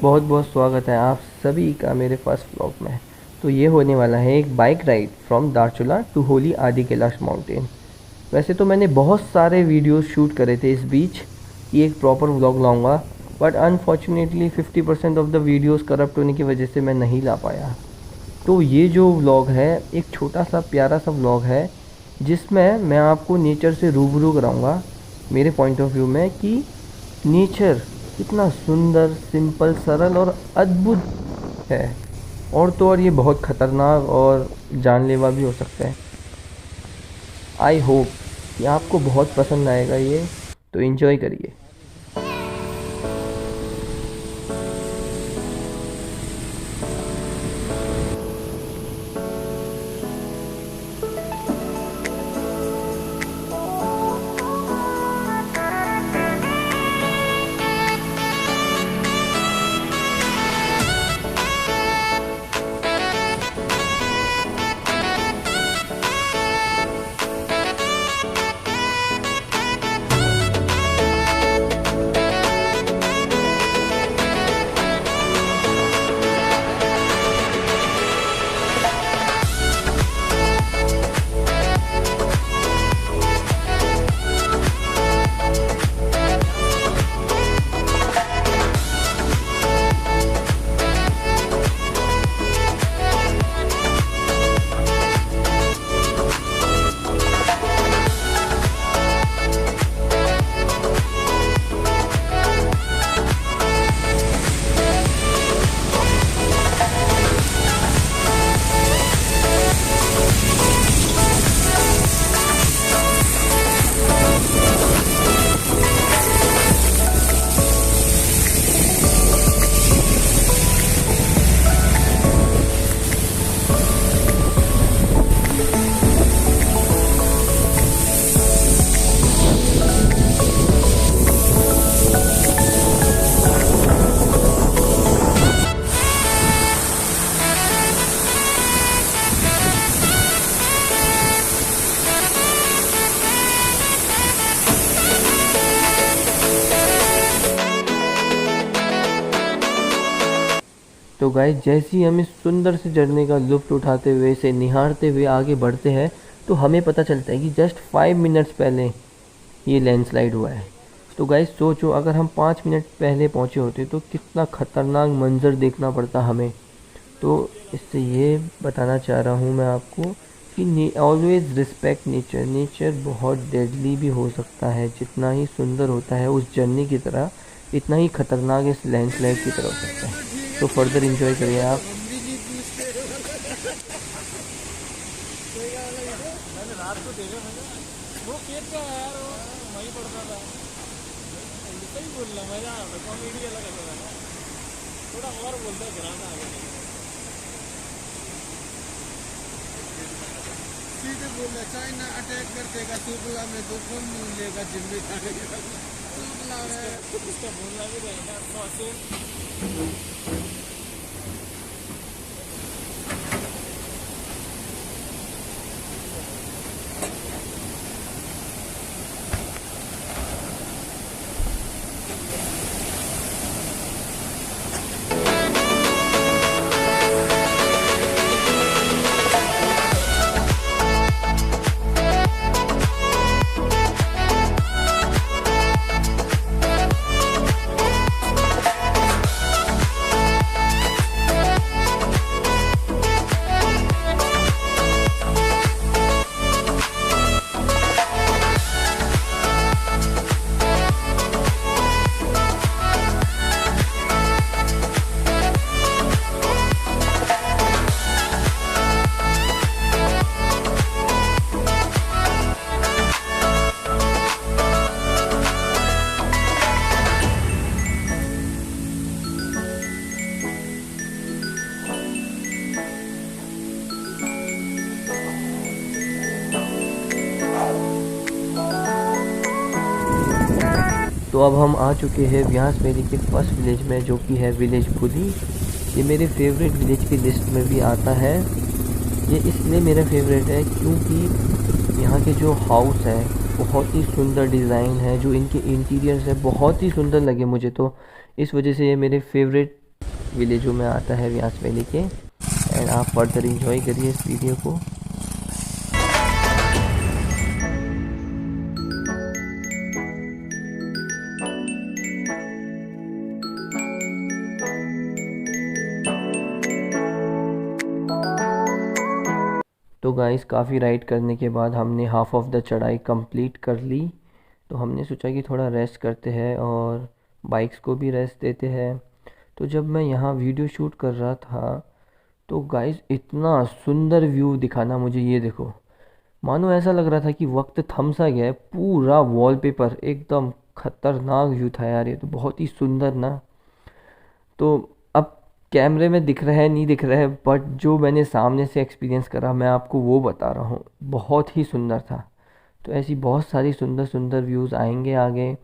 बहुत बहुत स्वागत है आप सभी का मेरे फर्स्ट व्लॉग में। तो ये होने वाला है एक bike ride from Dharchula to holy Adi Kailash mountain. वैसे तो मैंने बहुत सारे वीडियोस शूट करे थे इस बीच कि एक प्रॉपर व्लॉग लाऊंगा, but unfortunately 50% of the videos corrupt होने की वजह से मैं नहीं ला पाया। तो ये जो व्लॉग है एक छोटा सा प्यारा सा व्लॉग है जिसमें मैं आपको नेचर से रूबरू कराऊंगा मेरे पॉइंट ऑफ व्यू में कि नेचर कितना सुंदर, सिंपल, सरल और अद्भुत है। और तो और ये बहुत ख़तरनाक और जानलेवा भी हो सकता है। आई होप कि आपको बहुत पसंद आएगा ये, तो इन्जॉय करिए। तो गाइस, जैसे ही हम इस सुंदर से झरने का लुत्फ़ उठाते हुए, इसे निहारते हुए आगे बढ़ते हैं, तो हमें पता चलता है कि जस्ट 5 मिनट्स पहले ये लैंडस्लाइड हुआ है। तो गाइस सोचो, अगर हम 5 मिनट पहले पहुंचे होते तो कितना ख़तरनाक मंज़र देखना पड़ता हमें। तो इससे ये बताना चाह रहा हूँ मैं आपको कि ऑलवेज़ रिस्पेक्ट नेचर। नेचर बहुत डेडली भी हो सकता है, जितना ही सुंदर होता है उस झरने की तरह, इतना ही ख़तरनाक इस लैंडस्लाइड की तरह हो सकता है। तो फर्दर इंजॉय करिए आप। मैंने रात को देखा, मैंने वो केक का यार वो वहीं पड़ता था। सही बोल रहा, मजा आ रहा, कॉमेडी अलग अलग है। थोड़ा और बोलता गिराना आगे सीधे बोल रहा, चाइना अटैक कर देगा सुबला में तो कौन लेगा जिम्मेदारी। उसका बोलना भी रहेगा तो अब हम आ चुके हैं व्यास वैली के फर्स्ट विलेज में, जो कि है विलेज फुली। ये मेरे फेवरेट विलेज की लिस्ट में भी आता है। ये इसलिए मेरा फेवरेट है क्योंकि यहाँ के जो हाउस है बहुत ही सुंदर डिज़ाइन है, जो इनके इंटीरियर्स है बहुत ही सुंदर लगे मुझे, तो इस वजह से ये मेरे फेवरेट विलेजों में आता है व्यास वैली के। एंड आप फर्दर इंजॉय करिए इस वीडियो को। तो गाइस काफ़ी राइड करने के बाद हमने हाफ ऑफ द चढ़ाई कंप्लीट कर ली। तो हमने सोचा कि थोड़ा रेस्ट करते हैं और बाइक्स को भी रेस्ट देते हैं। तो जब मैं यहाँ वीडियो शूट कर रहा था तो गाइस इतना सुंदर व्यू दिखाना मुझे, ये देखो, मानो ऐसा लग रहा था कि वक्त थम सा गया है। पूरा वॉलपेपर एकदम खतरनाक व्यू था यार, ये तो बहुत ही सुंदर ना। तो अब कैमरे में दिख रहा है नहीं दिख रहा है, बट जो मैंने सामने से एक्सपीरियंस करा मैं आपको वो बता रहा हूँ, बहुत ही सुंदर था। तो ऐसी बहुत सारी सुंदर सुंदर व्यूज़ आएंगे आगे,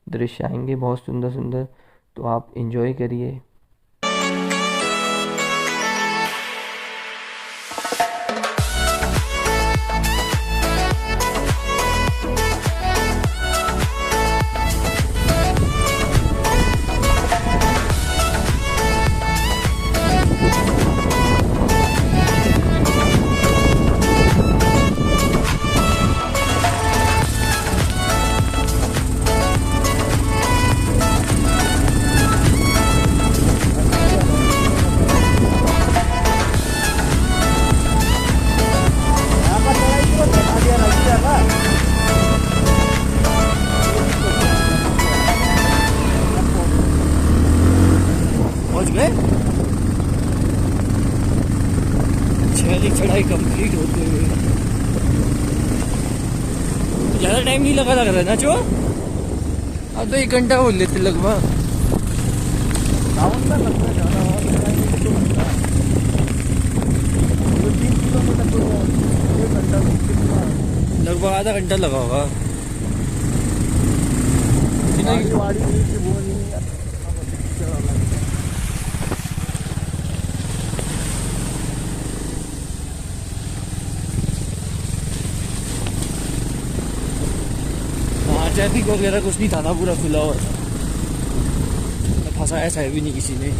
दृश्य आएंगे बहुत सुंदर सुंदर, तो आप इन्जॉय करिए। पहुंच गए। वाली चढ़ाई कंप्लीट होते हुए ज़्यादा टाइम नहीं लगा लग रहा है ना जो। अब तो 1 घंटा बोल लेते लगभग। लगभग आधा घंटा लगा होगा। ट्रैफिक वगैरह कुछ नहीं था ना, पूरा खुला हुआ था, फंसा ऐसा है भी नहीं किसी ने।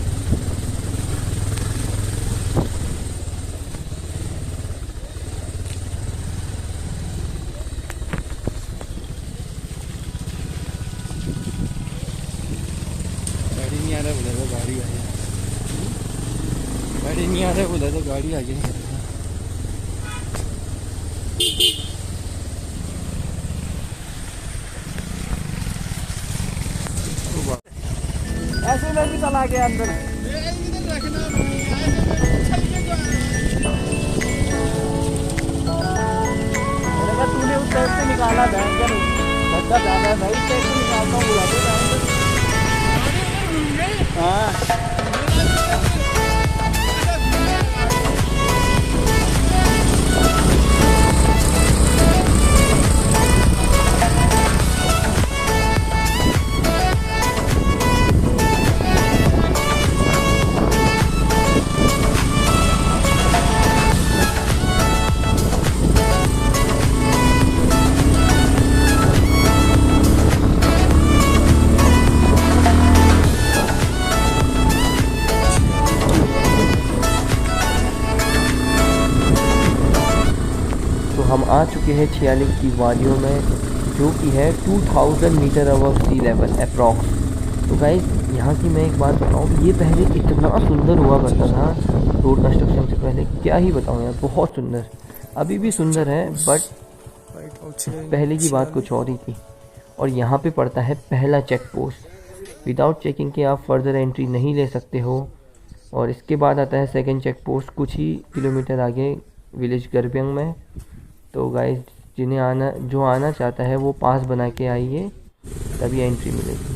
गाड़ी नहीं आ रहा बोला तो गाड़ी आ गई, गाड़ी नहीं आ रहा बोला तो गाड़ी आ गई। ऐसे में भी चला गया अंदर। तूने उस टाइप से निकाला भयंकर गड्ढा ज्यादा है भाई, इस टाइप से निकालता हूँ बुलाते। हाँ हम आ चुके हैं छियालिक की वादियों में, जो कि है 2000 metre above sea level approx. तो गाइस यहाँ की मैं एक बात बताऊँ, ये पहले इतना सुंदर हुआ करता था रोड कंस्ट्रक्शन से पहले, क्या ही बताऊँ यार, बहुत सुंदर। अभी भी सुंदर है, बट पहले की बात कुछ और ही थी। और यहाँ पे पड़ता है पहला चेक पोस्ट। विदाउट चेकिंग के आप फर्दर एंट्री नहीं ले सकते हो। और इसके बाद आता है सेकंड चेक पोस्ट, कुछ ही किलोमीटर आगे विलेज गरब्यंग में। तो गाइस जो आना चाहता है वो पास बना के आइए, तभी एंट्री मिलेगी।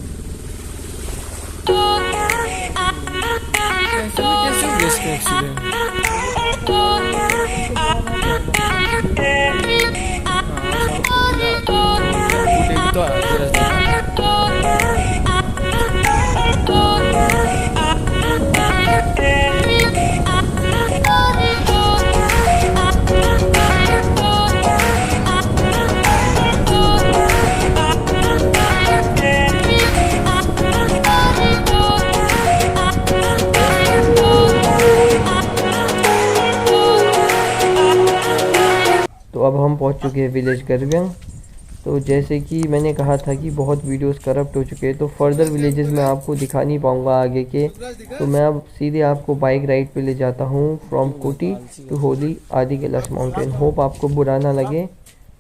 हम पहुंच चुके हैं विलेज गर्व्यंग। तो जैसे कि मैंने कहा था कि बहुत वीडियोस करप्ट हो चुके हैं, तो फर्दर विलेजेस में आपको दिखा नहीं पाऊँगा आगे के। तो मैं अब सीधे आपको बाइक राइड पे ले जाता हूँ फ्रॉम कोटी to holy Adi Kailash mountain. Hope आपको बुरा ना लगे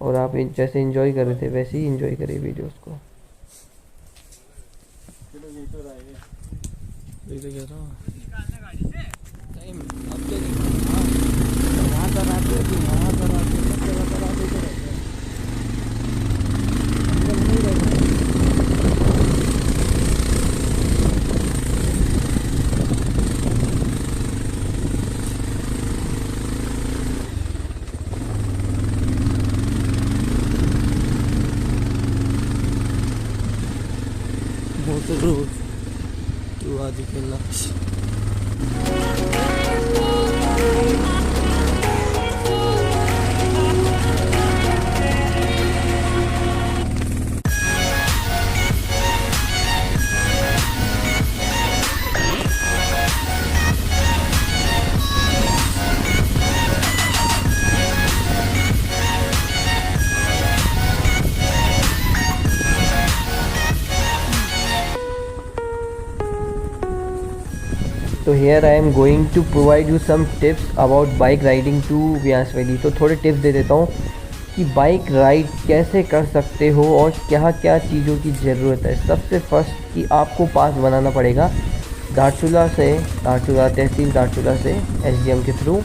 और आप जैसे एंजॉय कर रहे थे वैसे ही एंजॉय करिए वीडियोस को। Motor road to Adi Kailash. तो here I am going to provide you some tips about bike riding to Vyas valley. तो थोड़े टिप्स दे देता हूँ कि बाइक राइड कैसे कर सकते हो और क्या क्या चीज़ों की ज़रूरत है। सबसे फर्स्ट कि आपको पास बनाना पड़ेगा धारचूला से, धारचूला तहसील धारचूला से एसडीएम के थ्रू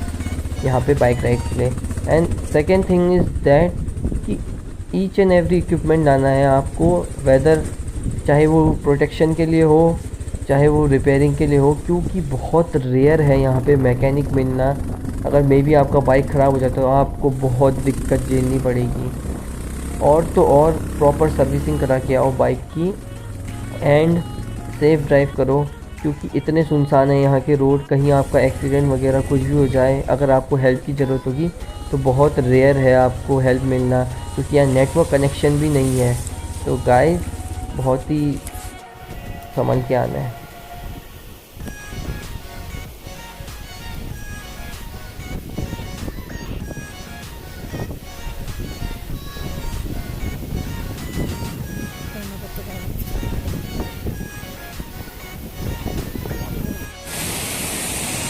यहाँ पे बाइक राइड के लिए। And second thing is that कि ईच एंड एवरी इक्विपमेंट लाना है आपको, वेदर चाहे वो प्रोटेक्शन के लिए हो चाहे वो रिपेयरिंग के लिए हो, क्योंकि बहुत रेयर है यहाँ पे मैकेनिक मिलना। अगर मे बी आपका बाइक ख़राब हो जाता है तो आपको बहुत दिक्कत झेलनी पड़ेगी। और तो और प्रॉपर सर्विसिंग करा के आओ बाइक की एंड सेफ़ ड्राइव करो, क्योंकि इतने सुनसान है यहाँ के रोड, कहीं आपका एक्सीडेंट वगैरह कुछ भी हो जाए, अगर आपको हेल्प की ज़रूरत होगी तो बहुत रेयर है आपको हेल्प मिलना, क्योंकि यहाँ नेटवर्क कनेक्शन भी नहीं है। तो गाइस बहुत ही संभल के आना है।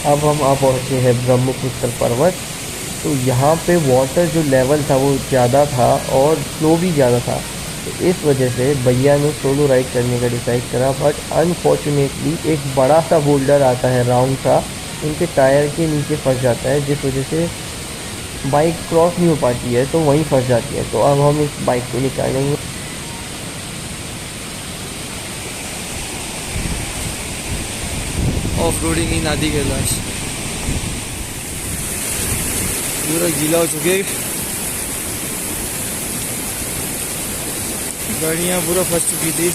अब हम आ पहुँचे हैं ब्रह्मपुत्र पर्वत। तो यहाँ पे वाटर जो लेवल था वो ज़्यादा था और फ्लो भी ज़्यादा था, तो इस वजह से भैया ने सोलो राइड करने का डिसाइड करा। बट अनफॉर्चुनेटली एक बड़ा सा बोल्डर आता है राउंड सा, इनके टायर के नीचे फंस जाता है, जिस वजह से बाइक क्रॉस नहीं हो पाती है, तो वहीं फंस जाती है। तो अब हम इस बाइक को निकालेंगे। ऑफ रोडिंग इन आदि कैलाश। पूरा गीला हो चुके, गाड़ियाँ पूरा फंस चुकी थी,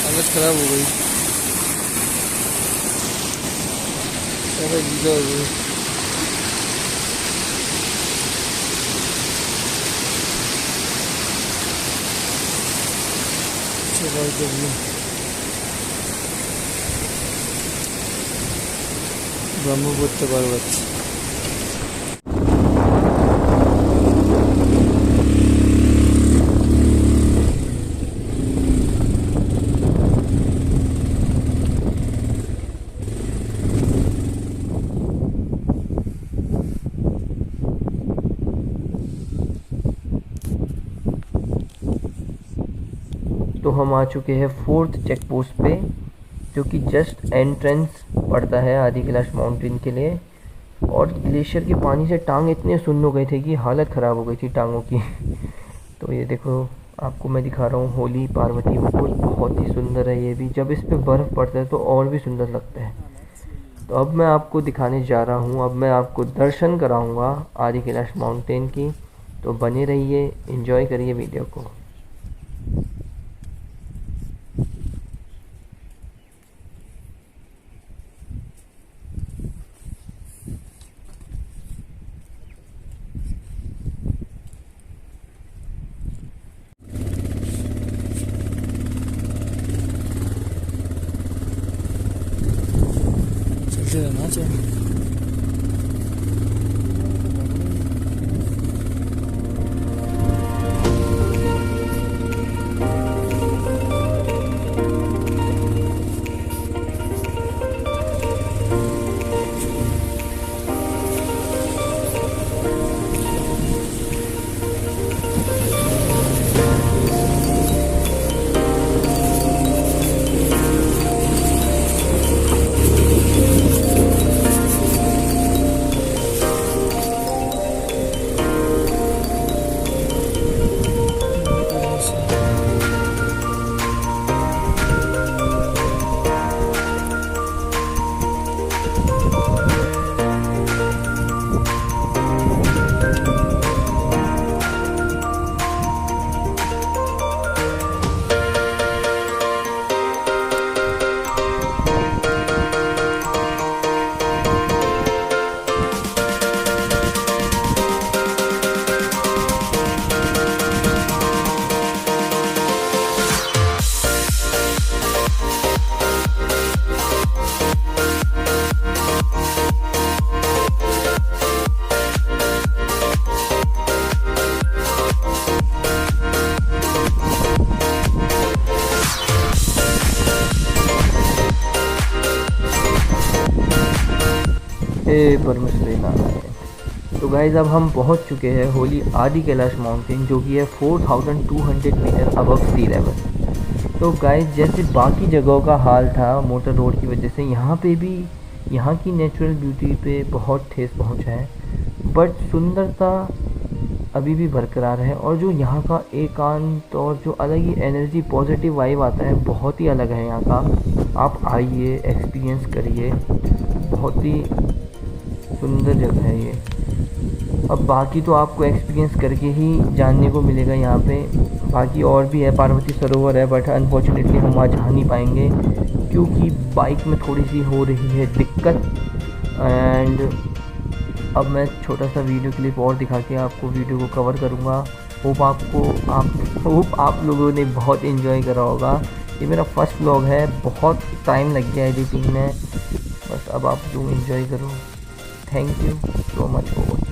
हालत ख़राब हो गई, सारा गीला हो गई। ब्रह्मपुत्र पर्वत। तो हम आ चुके हैं 4th चेक पोस्ट पे, जो कि जस्ट एंट्रेंस पड़ता है आदि कैलाश माउंटेन के लिए। और ग्लेशियर के पानी से टांग इतने सुन्न हो गए थे कि हालत ख़राब हो गई थी टांगों की। तो ये देखो आपको मैं दिखा रहा हूँ होली पार्वती मुकुट, बहुत ही सुंदर है ये भी। जब इस पे बर्फ़ पड़ता है तो और भी सुंदर लगता है। तो अब मैं आपको दिखाने जा रहा हूँ, अब मैं आपको दर्शन कराऊँगा आदि कैलाश माउंटेन की। तो बने रहिए, एंजॉय करिए वीडियो को। चलते रहना चाहिए। परमेश्वरी नारायण। तो गाइज़ अब हम पहुंच चुके हैं होली आदि कैलाश माउंटेन, जो कि है 4200 मीटर अबव सी लेवल। तो गाइज़ जैसे बाकी जगहों का हाल था मोटर रोड की वजह से, यहाँ पे भी यहाँ की नेचुरल ब्यूटी पे बहुत ठेस पहुंचा है, बट सुंदरता अभी भी बरकरार है। और जो यहाँ का एकांत और जो अलग ही एनर्जी पॉजिटिव वाइब आता है, बहुत ही अलग है यहाँ का। आप आइए, एक्सपीरियंस करिए, बहुत ही सुंदर जगह है ये। अब बाकी तो आपको एक्सपीरियंस करके ही जानने को मिलेगा यहाँ पे। बाकी और भी है, पार्वती सरोवर है, बट अनफॉर्चुनेटली हम वहाँ जा नहीं पाएंगे क्योंकि बाइक में थोड़ी सी हो रही है दिक्कत। एंड अब मैं छोटा सा वीडियो क्लिप और दिखा के आपको वीडियो को कवर करूँगा। होप आप लोगों ने बहुत इन्जॉय करा होगा। ये मेरा फर्स्ट व्लॉग है, बहुत टाइम लग गया एडिटिंग में, बस अब आप लोग इन्जॉय करो। Thank you so much for watching.